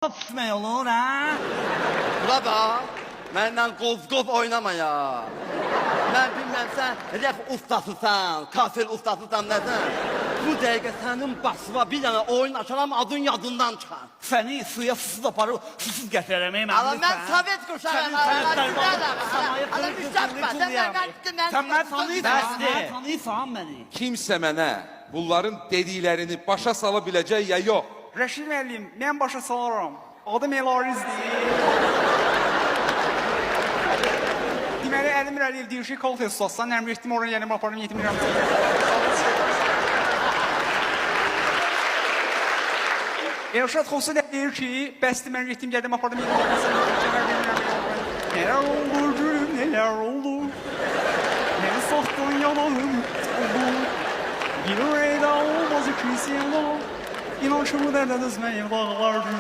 Öpmək olur, hə? Bura bax, məndən qov-qov oynama ya. Mən bilməm, sən rəf ustasısan, kafir ustasısan, nəsən? Bu dəqiqə sənin başına bir dənə oyun açaram, adın yadından çıxar. Səni suya susuz aparıb, susuz gətirərəm, ey Ala mən Sovet quşağım, Sən mən tanıyırsan məni. Kimsə mənə bunların dediklərini başa sala biləcək ya yox. Rəşid müəllim, mən başa salaram. Adım Elarizdir. Deməli, Əlimir Əliyev deyir ki, kol test tutsan, nəmr etdim, oraya yenim aparım, yetim Elşad Xosu da deyir ki, bəsdir, mən getdim, gəldim, apardım, Nələr oldu, gülüm, nələr oldu? Məni saxdan yanağım oldu. Bir ürəkdə olmaz iki sevda. İnan ki, bu dərdə düzməyim dağlardır.